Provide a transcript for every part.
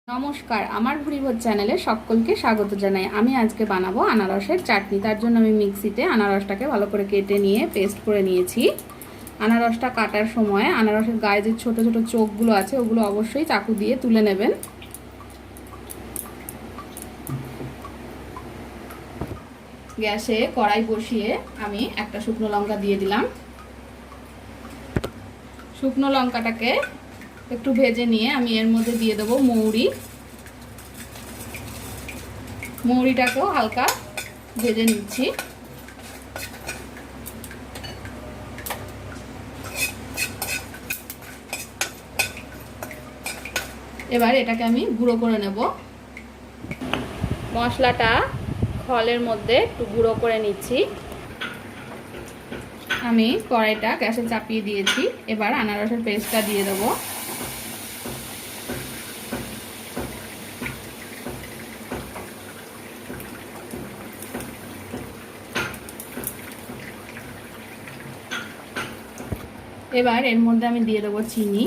নমস্কার, আমার ভুরিভোজ চ্যানেলে সকলকে স্বাগত জানাই। আমি আজকে বানাবো আনারসের চাটনি। তার জন্য আমি মিক্সিতে আনারসটাকে ভালো করে কেটে নিয়ে পেস্ট করে নিয়েছি। আনারসটা কাটার সময় আনারসের গায়ে যে ছোট ছোট চোখগুলো আছে ওগুলো অবশ্যই চাকু দিয়ে তুলে নেবেন। গ্যাসে কড়াই বসিয়ে আমি একটা শুকনো লঙ্কা দিয়ে দিলাম। শুকনো লঙ্কাটাকে একটু ভেজে নিয়ে আমি এর মধ্যে দিয়ে দেবো মৌরিটাকেও হালকা ভেজে নিচ্ছি। এবার এটাকে আমি গুঁড়ো করে নেব। মশলাটা খলের মধ্যে একটু গুঁড়ো করে নিচ্ছি। আমি কড়াইটা গ্যাসে চাপিয়ে দিয়েছি। এবার আনারসের পেস্টটা দিয়ে দেবো। এবার এর মধ্যে আমি দিয়ে দেবো চিনি।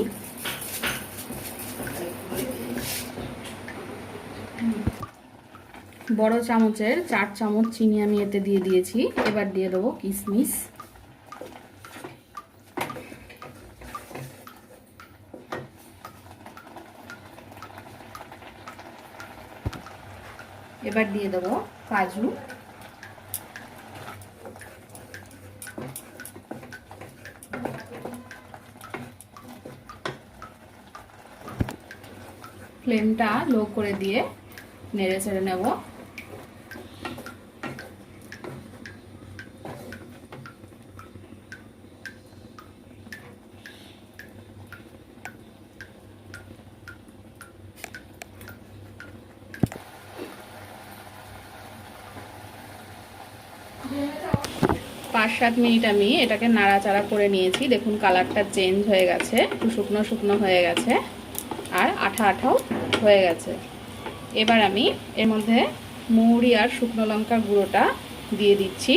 বড় চামচের 4 চামচ চিনি আমি এতে দিয়ে দিয়েছি। এবার দিয়ে দেবো কিশমিশ। এবার দিয়ে দেবো কাজু। ফ্লেমটা লো করে দিয়ে নেড়ে চেড়ে নেব। পাঁচ সাত মিনিট আমি এটাকে নাড়াচাড়া করে নিয়েছি। দেখুন কালারটা চেঞ্জ হয়ে গেছে, একটু শুকনো শুকনো হয়ে গেছে আর আঠা আঠাও হয়ে গেছে। এবার আমি এর মধ্যে মৌরি আর শুকনো লঙ্কার গুঁড়োটা দিয়ে দিচ্ছি।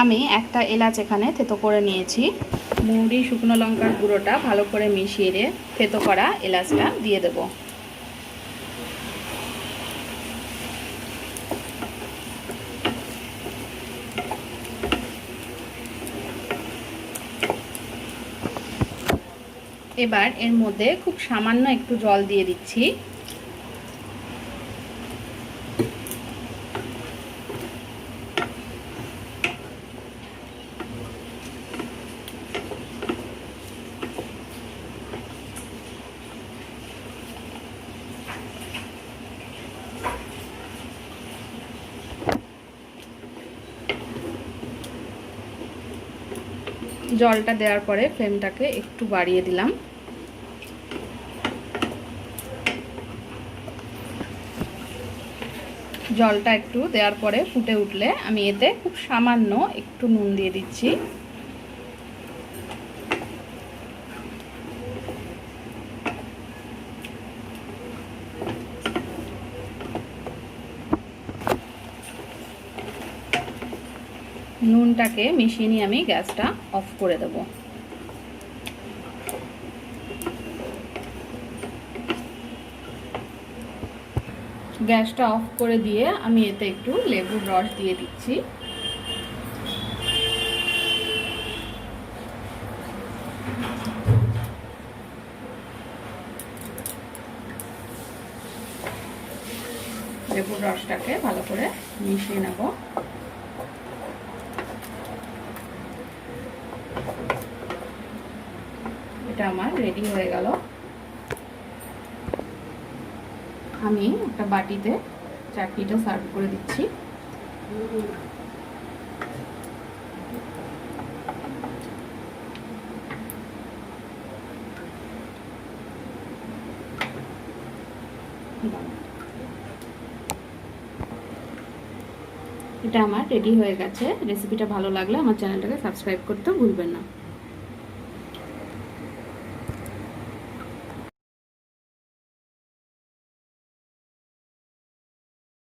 আমি একটা এলাচ এখানে থেতো করে নিয়েছি। মৌরি শুকনো লঙ্কার গুঁড়োটা ভালো করে মিশিয়ে থেতো করা এলাচটা দিয়ে দেব। এবার এর মধ্যে খুব সামান্য একটু জল দিয়ে দিচ্ছি। জলটা দেওয়ার পরে ফ্লেমটাকে একটু বাড়িয়ে দিলাম। জলটা একটু দেওয়ার পরে ফুটে উঠলে আমি এতে খুব সামান্য একটু নুন দিয়ে দিচ্ছি। নুনটাকে মিশিয়ে নিয়ে আমি গ্যাসটা অফ করে দেব। গ্যাসটা অফ করে দিয়ে আমি এতে একটু লেবুর রস দিয়ে দিচ্ছি। লেবুর রসটাকে ভালো করে মিশিয়ে নেব। এটা আমার রেডি হয়ে গেল। আমি একটা বাটিতে চাটনিটা সার্ভ করে দিচ্ছি। এটা আমার রেডি হয়ে গেছে। রেসিপিটা ভালো লাগলে আমার চ্যানেলটাকে সাবস্ক্রাইব করতে ভুলবেন না।